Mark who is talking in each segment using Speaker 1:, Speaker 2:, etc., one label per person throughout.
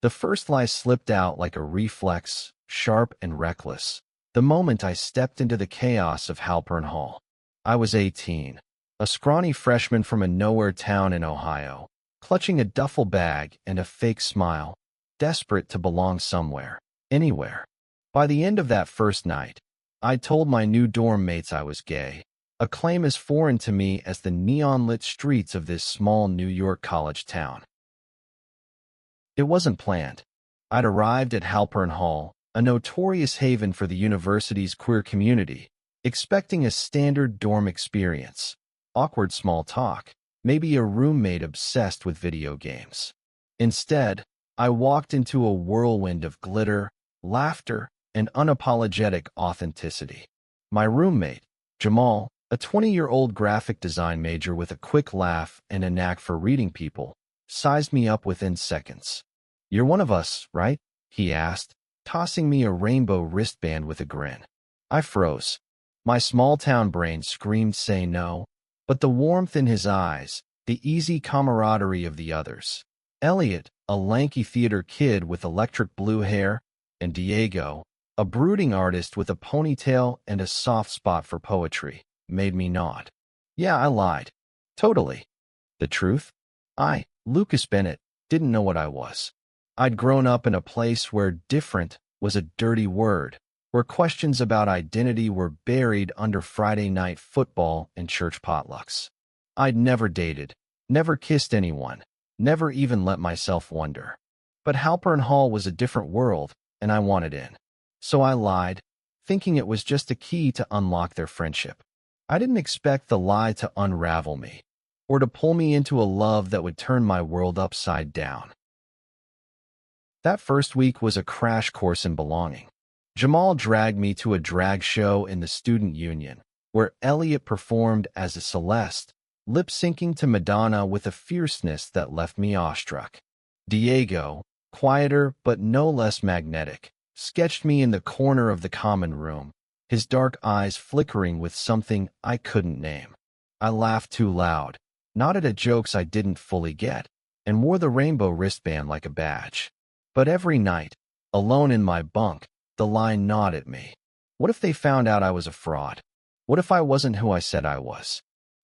Speaker 1: The first lie slipped out like a reflex, sharp and reckless, the moment I stepped into the chaos of Halpern Hall. I was 18, a scrawny freshman from a nowhere town in Ohio, clutching a duffel bag and a fake smile, desperate to belong somewhere, anywhere. By the end of that first night, I'd told my new dorm mates I was gay, a claim as foreign to me as the neon-lit streets of this small New York college town. It wasn't planned. I'd arrived at Halpern Hall, a notorious haven for the university's queer community, expecting a standard dorm experience, awkward small talk, maybe a roommate obsessed with video games. Instead, I walked into a whirlwind of glitter, laughter, and unapologetic authenticity. My roommate, Jamal, a 20-year-old graphic design major with a quick laugh and a knack for reading people, sized me up within seconds. "You're one of us, right?" he asked, tossing me a rainbow wristband with a grin. I froze. My small-town brain screamed say no, but the warmth in his eyes, the easy camaraderie of the others. Elliot, a lanky theater kid with electric blue hair, and Diego, a brooding artist with a ponytail and a soft spot for poetry, made me nod. Yeah, I lied. Totally. The truth? I, Lucas Bennett, didn't know what I was. I'd grown up in a place where different was a dirty word, where questions about identity were buried under Friday night football and church potlucks. I'd never dated, never kissed anyone, never even let myself wonder. But Halpern Hall was a different world, and I wanted in. So I lied, thinking it was just a key to unlock their friendship. I didn't expect the lie to unravel me, or to pull me into a love that would turn my world upside down. That first week was a crash course in belonging. Jamal dragged me to a drag show in the student union, where Elliot performed as a Celeste, lip-syncing to Madonna with a fierceness that left me awestruck. Diego, quieter but no less magnetic, sketched me in the corner of the common room, his dark eyes flickering with something I couldn't name. I laughed too loud, nodded at jokes I didn't fully get, and wore the rainbow wristband like a badge. But every night, alone in my bunk, the line gnawed at me. What if they found out I was a fraud? What if I wasn't who I said I was?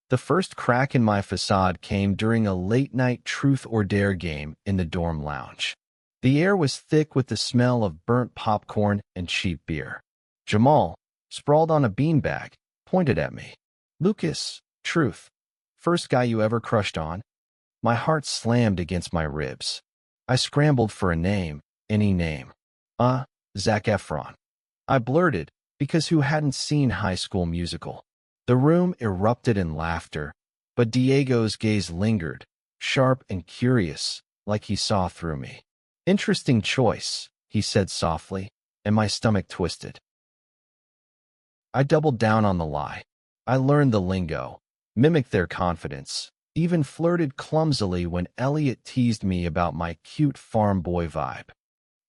Speaker 1: The first crack in my facade came during a late-night truth or dare game in the dorm lounge. The air was thick with the smell of burnt popcorn and cheap beer. Jamal, sprawled on a beanbag, pointed at me. "Lucas, truth. First guy you ever crushed on?" My heart slammed against my ribs. I scrambled for a name, any name. Zac Efron. I blurted, because who hadn't seen High School Musical? The room erupted in laughter, but Diego's gaze lingered, sharp and curious, like he saw through me. "Interesting choice," he said softly, and my stomach twisted. I doubled down on the lie. I learned the lingo, mimicked their confidence, even flirted clumsily when Elliot teased me about my cute farm boy vibe.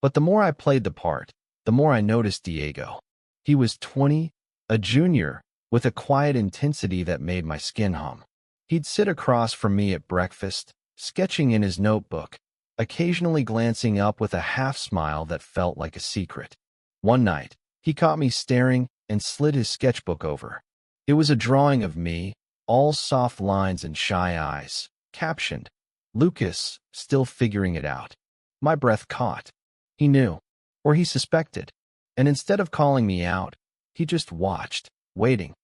Speaker 1: But the more I played the part, the more I noticed Diego. He was 20, a junior, with a quiet intensity that made my skin hum. He'd sit across from me at breakfast, sketching in his notebook, occasionally glancing up with a half-smile that felt like a secret. One night, he caught me staring and slid his sketchbook over. It was a drawing of me, all soft lines and shy eyes, captioned, "Lucas, still figuring it out." My breath caught. He knew, or he suspected, and instead of calling me out, he just watched, waiting.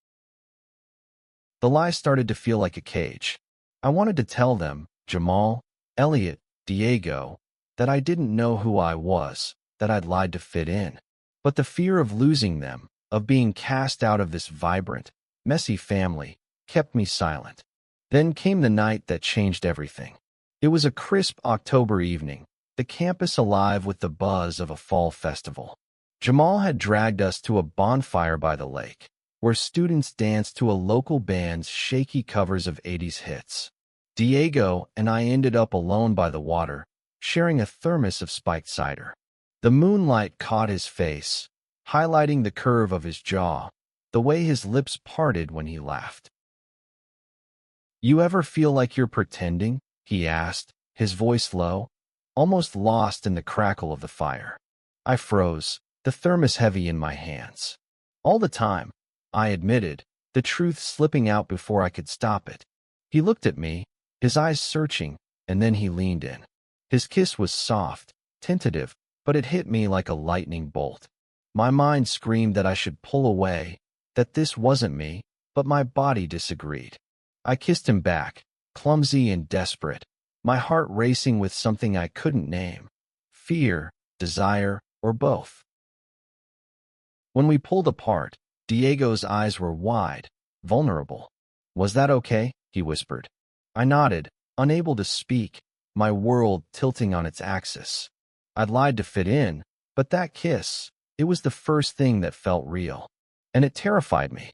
Speaker 1: The lie started to feel like a cage. I wanted to tell them, Jamal, Elliot, Diego, that I didn't know who I was, that I'd lied to fit in. But the fear of losing them, of being cast out of this vibrant, messy family, kept me silent. Then came the night that changed everything. It was a crisp October evening, the campus alive with the buzz of a fall festival. Jamal had dragged us to a bonfire by the lake, where students danced to a local band's shaky covers of 80s hits. Diego and I ended up alone by the water, sharing a thermos of spiked cider. The moonlight caught his face, highlighting the curve of his jaw, the way his lips parted when he laughed. "You ever feel like you're pretending?" he asked, his voice low, almost lost in the crackle of the fire. I froze, the thermos heavy in my hands. All the time, I admitted, the truth slipping out before I could stop it. He looked at me, his eyes searching, and then he leaned in. His kiss was soft, tentative, but it hit me like a lightning bolt. My mind screamed that I should pull away, that this wasn't me, but my body disagreed. I kissed him back, clumsy and desperate, my heart racing with something I couldn't name. Fear, desire, or both. When we pulled apart, Diego's eyes were wide, vulnerable. "Was that okay?" he whispered. I nodded, unable to speak, my world tilting on its axis. I'd lied to fit in, but that kiss, it was the first thing that felt real. And it terrified me.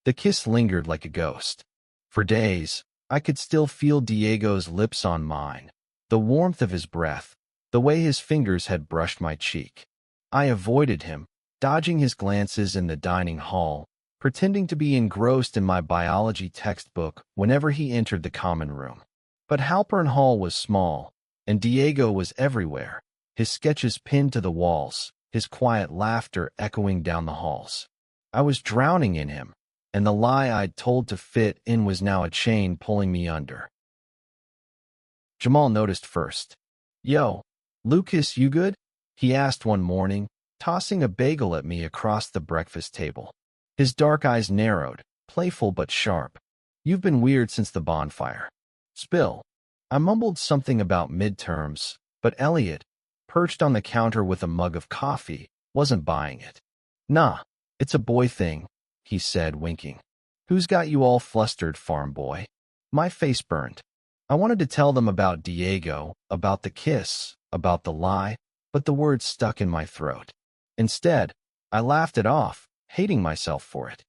Speaker 1: The kiss lingered like a ghost. For days, I could still feel Diego's lips on mine, the warmth of his breath, the way his fingers had brushed my cheek. I avoided him, dodging his glances in the dining hall, pretending to be engrossed in my biology textbook whenever he entered the common room. But Halpern Hall was small, and Diego was everywhere, his sketches pinned to the walls, his quiet laughter echoing down the halls. I was drowning in him, and the lie I'd told to fit in was now a chain pulling me under. Jamal noticed first. "Yo, Lucas, you good?" he asked one morning, tossing a bagel at me across the breakfast table. His dark eyes narrowed, playful but sharp. "You've been weird since the bonfire." "Spill." I mumbled something about midterms, but Elliot, perched on the counter with a mug of coffee, wasn't buying it. "Nah, it's a boy thing," he said, winking. "Who's got you all flustered, farm boy?" My face burned. I wanted to tell them about Diego, about the kiss, about the lie, but the words stuck in my throat. Instead, I laughed it off, hating myself for it.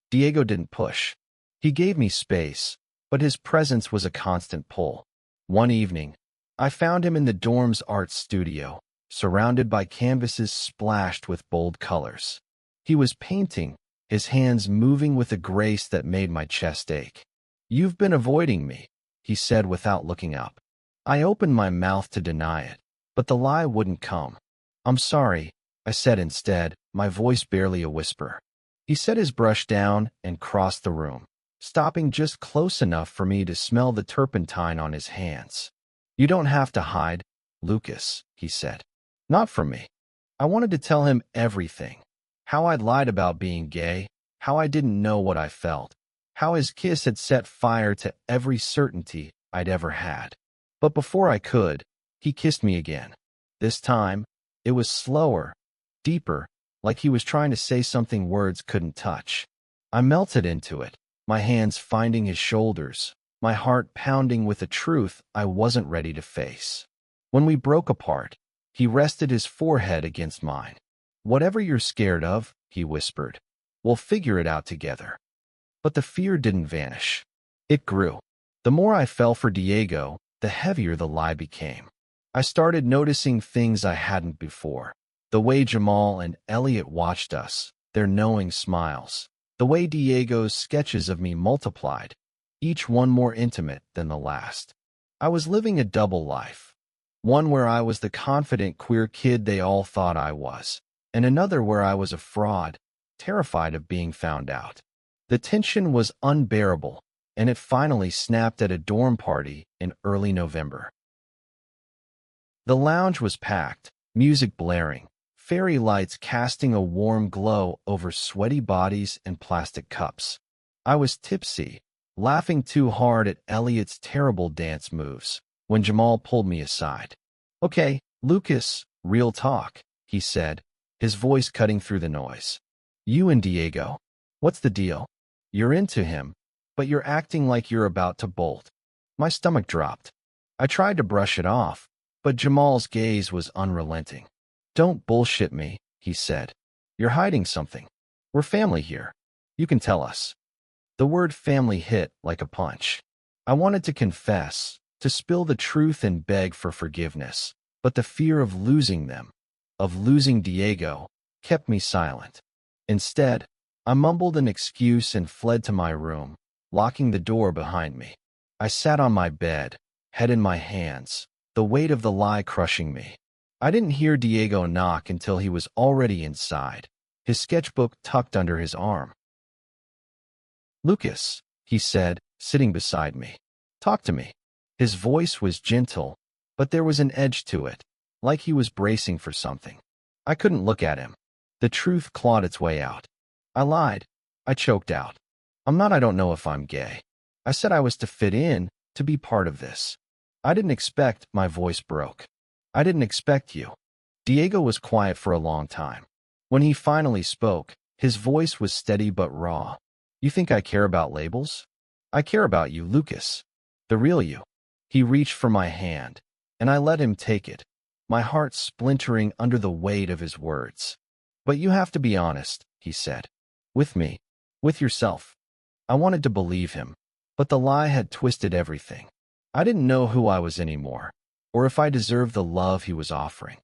Speaker 1: Diego didn't push. He gave me space, but his presence was a constant pull. One evening, I found him in the dorm's art studio, surrounded by canvases splashed with bold colors. He was painting, his hands moving with a grace that made my chest ache. "You've been avoiding me," he said without looking up. I opened my mouth to deny it, but the lie wouldn't come. "I'm sorry," I said instead, my voice barely a whisper. He set his brush down and crossed the room, stopping just close enough for me to smell the turpentine on his hands. "You don't have to hide, Lucas," he said. "Not from me." I wanted to tell him everything. How I'd lied about being gay, how I didn't know what I felt, how his kiss had set fire to every certainty I'd ever had. But before I could, he kissed me again. This time, it was slower, deeper, like he was trying to say something words couldn't touch. I melted into it, my hands finding his shoulders, my heart pounding with a truth I wasn't ready to face. When we broke apart, he rested his forehead against mine. "Whatever you're scared of," he whispered, "we'll figure it out together." But the fear didn't vanish. It grew. The more I fell for Diego, the heavier the lie became. I started noticing things I hadn't before. The way Jamal and Elliot watched us, their knowing smiles. The way Diego's sketches of me multiplied, each one more intimate than the last. I was living a double life. One where I was the confident queer kid they all thought I was, and another where I was a fraud, terrified of being found out. The tension was unbearable, and it finally snapped at a dorm party in early November. The lounge was packed, music blaring, fairy lights casting a warm glow over sweaty bodies and plastic cups. I was tipsy, laughing too hard at Elliot's terrible dance moves, when Jamal pulled me aside. "Okay, Lucas, real talk," he said, his voice cutting through the noise. "You and Diego, what's the deal? You're into him, but you're acting like you're about to bolt." My stomach dropped. I tried to brush it off, but Jamal's gaze was unrelenting. "Don't bullshit me," he said. "You're hiding something. We're family here. You can tell us." The word family hit like a punch. I wanted to confess, to spill the truth and beg for forgiveness, but the fear of losing them, of losing Diego, kept me silent. Instead, I mumbled an excuse and fled to my room, locking the door behind me. I sat on my bed, head in my hands, the weight of the lie crushing me. I didn't hear Diego knock until he was already inside, his sketchbook tucked under his arm. "Lucas," he said, sitting beside me. "Talk to me." His voice was gentle, but there was an edge to it, like he was bracing for something. I couldn't look at him. The truth clawed its way out. I lied. I choked out. I don't know if I'm gay. I said I was to fit in, to be part of this. I didn't expect, my voice broke. I didn't expect you. Diego was quiet for a long time. When he finally spoke, his voice was steady but raw. "You think I care about labels? I care about you, Lucas. The real you." He reached for my hand, and I let him take it, my heart splintering under the weight of his words. "But you have to be honest," he said. "With me. With yourself." I wanted to believe him, but the lie had twisted everything. I didn't know who I was anymore, or if I deserved the love he was offering.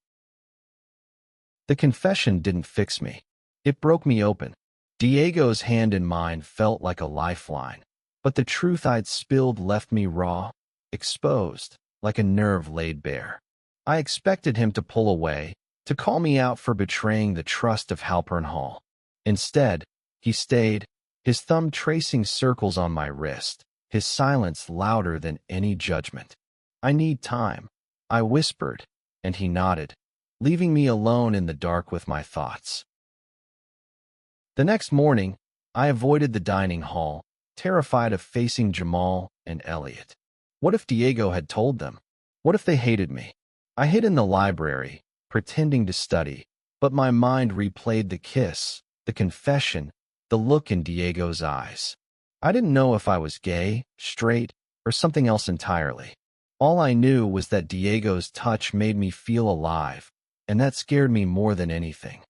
Speaker 1: The confession didn't fix me. It broke me open. Diego's hand in mine felt like a lifeline, but the truth I'd spilled left me raw, exposed, like a nerve laid bare. I expected him to pull away, to call me out for betraying the trust of Halpern Hall. Instead, he stayed, his thumb tracing circles on my wrist, his silence louder than any judgment. "I need time," I whispered, and he nodded, leaving me alone in the dark with my thoughts. The next morning, I avoided the dining hall, terrified of facing Jamal and Elliot. What if Diego had told them? What if they hated me? I hid in the library, pretending to study, but my mind replayed the kiss, the confession, the look in Diego's eyes. I didn't know if I was gay, straight, or something else entirely. All I knew was that Diego's touch made me feel alive, and that scared me more than anything.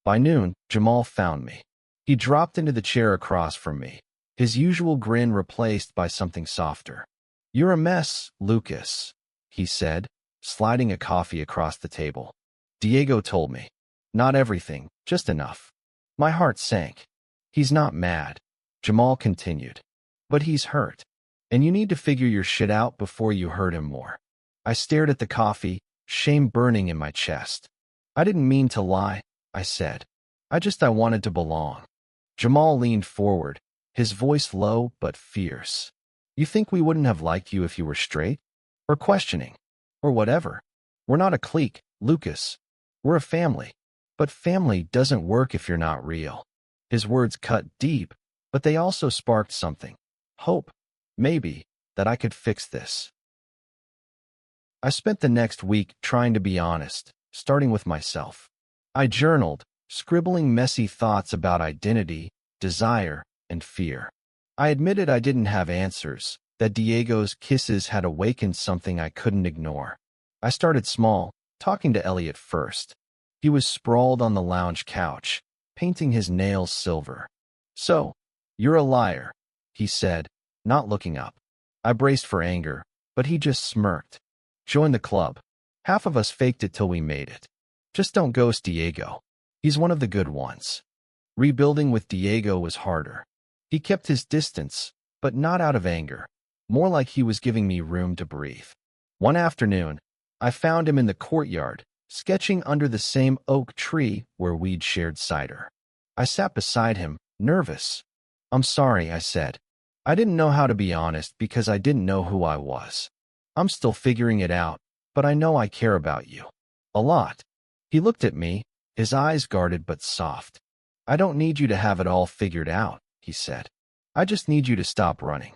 Speaker 1: By noon, Jamal found me. He dropped into the chair across from me, his usual grin replaced by something softer. "You're a mess, Lucas," he said, sliding a coffee across the table. "Diego told me. Not everything, just enough." My heart sank. "He's not mad," Jamal continued, "but he's hurt, and you need to figure your shit out before you hurt him more." I stared at the coffee, shame burning in my chest. "I didn't mean to lie," I said. I wanted to belong." Jamal leaned forward, his voice low but fierce. "You think we wouldn't have liked you if you were straight? Or questioning? Or whatever? We're not a clique, Lucas. We're a family. But family doesn't work if you're not real." His words cut deep, but they also sparked something. Hope, maybe, that I could fix this. I spent the next week trying to be honest, starting with myself. I journaled, scribbling messy thoughts about identity, desire, and fear. I admitted I didn't have answers, that Diego's kisses had awakened something I couldn't ignore. I started small, talking to Elliot first. He was sprawled on the lounge couch, painting his nails silver. "So, you're a liar," he said, not looking up. I braced for anger, but he just smirked. "Join the club. Half of us faked it till we made it. Just don't ghost Diego. He's one of the good ones." Rebuilding with Diego was harder. He kept his distance, but not out of anger, more like he was giving me room to breathe. One afternoon, I found him in the courtyard, sketching under the same oak tree where we'd shared cider. I sat beside him, nervous. "I'm sorry," I said. "I didn't know how to be honest because I didn't know who I was. I'm still figuring it out, but I know I care about you. A lot." He looked at me, his eyes guarded but soft. "I don't need you to have it all figured out," he said. "I just need you to stop running."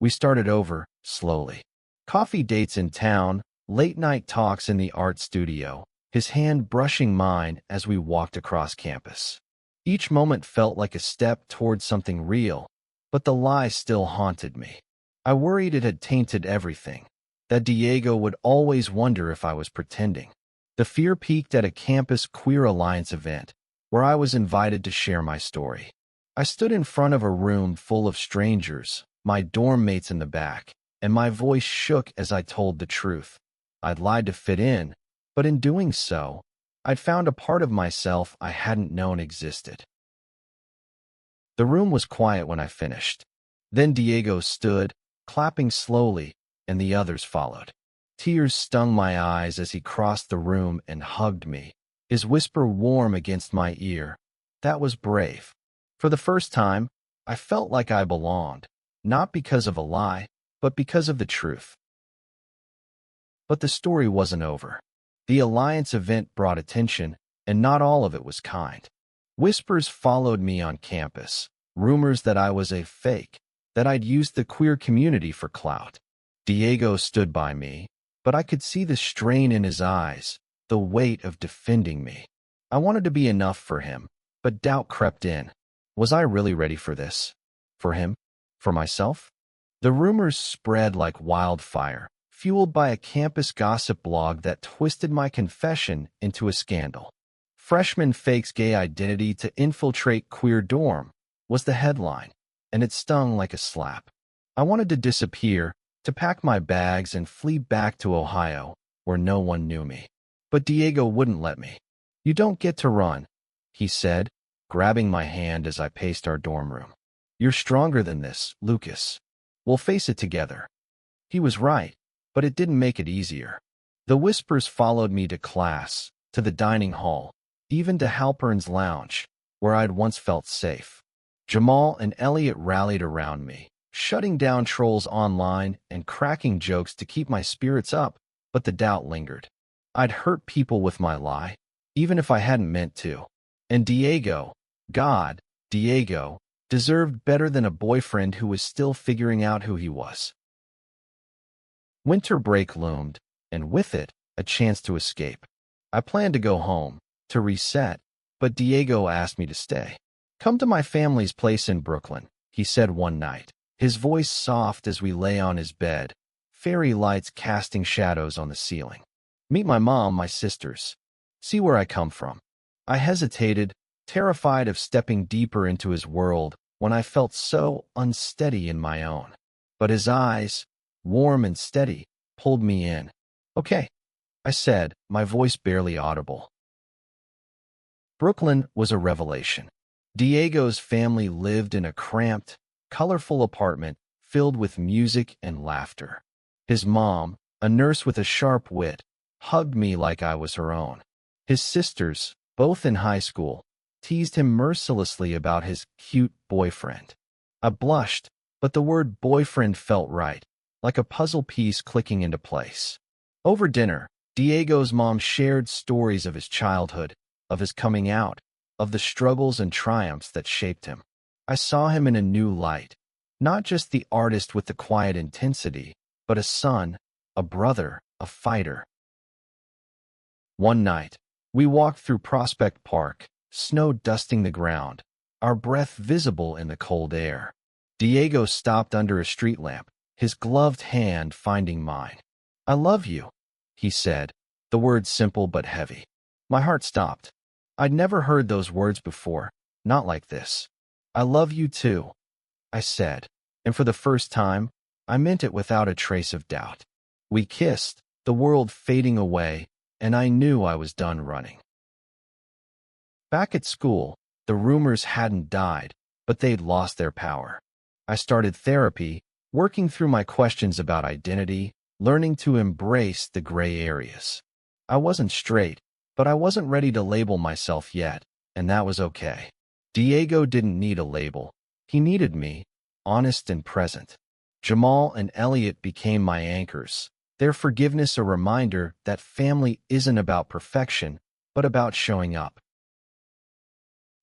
Speaker 1: We started over, slowly. Coffee dates in town, late-night talks in the art studio, his hand brushing mine as we walked across campus. Each moment felt like a step toward something real, but the lie still haunted me. I worried it had tainted everything, that Diego would always wonder if I was pretending. The fear peaked at a campus queer alliance event, where I was invited to share my story. I stood in front of a room full of strangers, my dorm mates in the back, and my voice shook as I told the truth. I'd lied to fit in, but in doing so, I'd found a part of myself I hadn't known existed. The room was quiet when I finished. Then Diego stood, clapping slowly, and the others followed. Tears stung my eyes as he crossed the room and hugged me, his whisper warm against my ear. That was brave. For the first time, I felt like I belonged, not because of a lie, but because of the truth. But the story wasn't over. The Alliance event brought attention, and not all of it was kind. Whispers followed me on campus, rumors that I was a fake, that I'd used the queer community for clout. Diego stood by me, but I could see the strain in his eyes, the weight of defending me. I wanted to be enough for him, but doubt crept in. Was I really ready for this? For him? For myself? The rumors spread like wildfire, fueled by a campus gossip blog that twisted my confession into a scandal. Freshman fakes gay identity to infiltrate queer dorm was the headline, and it stung like a slap. I wanted to disappear, to pack my bags and flee back to Ohio, where no one knew me. But Diego wouldn't let me. "You don't get to run," he said, grabbing my hand as I paced our dorm room. "You're stronger than this, Lucas. We'll face it together." He was right, but it didn't make it easier. The whispers followed me to class, to the dining hall, even to Halpern's lounge, where I'd once felt safe. Jamal and Elliot rallied around me, shutting down trolls online and cracking jokes to keep my spirits up, but the doubt lingered. I'd hurt people with my lie, even if I hadn't meant to. And Diego, God, Diego, deserved better than a boyfriend who was still figuring out who he was. Winter break loomed, and with it, a chance to escape. I planned to go home, to reset, but Diego asked me to stay. "Come to my family's place in Brooklyn," he said one night, his voice soft as we lay on his bed, fairy lights casting shadows on the ceiling. "Meet my mom, my sisters. See where I come from." I hesitated, terrified of stepping deeper into his world when I felt so unsteady in my own. But his eyes, warm and steady, pulled me in. "Okay," I said, my voice barely audible. Brooklyn was a revelation. Diego's family lived in a cramped, colorful apartment filled with music and laughter. His mom, a nurse with a sharp wit, hugged me like I was her own. His sisters, both in high school, teased him mercilessly about his cute boyfriend. I blushed, but the word boyfriend felt right, like a puzzle piece clicking into place. Over dinner, Diego's mom shared stories of his childhood, of his coming out, of the struggles and triumphs that shaped him. I saw him in a new light, not just the artist with the quiet intensity, but a son, a brother, a fighter. One night, we walked through Prospect Park, snow dusting the ground, our breath visible in the cold air. Diego stopped under a street lamp, his gloved hand finding mine. "I love you," he said, the words simple but heavy. My heart stopped. I'd never heard those words before, not like this. "I love you too," I said, and for the first time, I meant it without a trace of doubt. We kissed, the world fading away, and I knew I was done running. Back at school, the rumors hadn't died, but they'd lost their power. I started therapy, working through my questions about identity, learning to embrace the gray areas. I wasn't straight, but I wasn't ready to label myself yet, and that was okay. Diego didn't need a label. He needed me, honest and present. Jamal and Elliot became my anchors, their forgiveness a reminder that family isn't about perfection, but about showing up.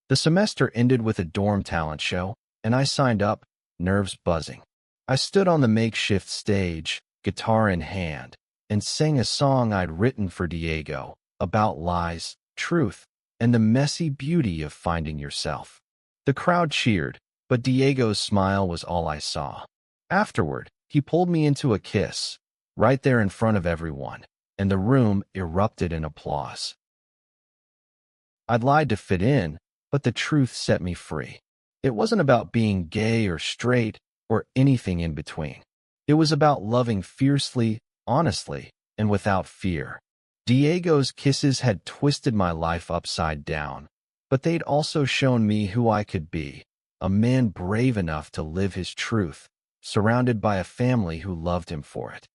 Speaker 1: The semester ended with a dorm talent show, and I signed up, nerves buzzing. I stood on the makeshift stage, guitar in hand, and sang a song I'd written for Diego, about lies, truth, and the messy beauty of finding yourself. The crowd cheered, but Diego's smile was all I saw. Afterward, he pulled me into a kiss, right there in front of everyone, and the room erupted in applause. I'd lied to fit in, but the truth set me free. It wasn't about being gay or straight or anything in between. It was about loving fiercely, honestly, and without fear. Diego's kisses had twisted my life upside down, but they'd also shown me who I could be, a man brave enough to live his truth, surrounded by a family who loved him for it.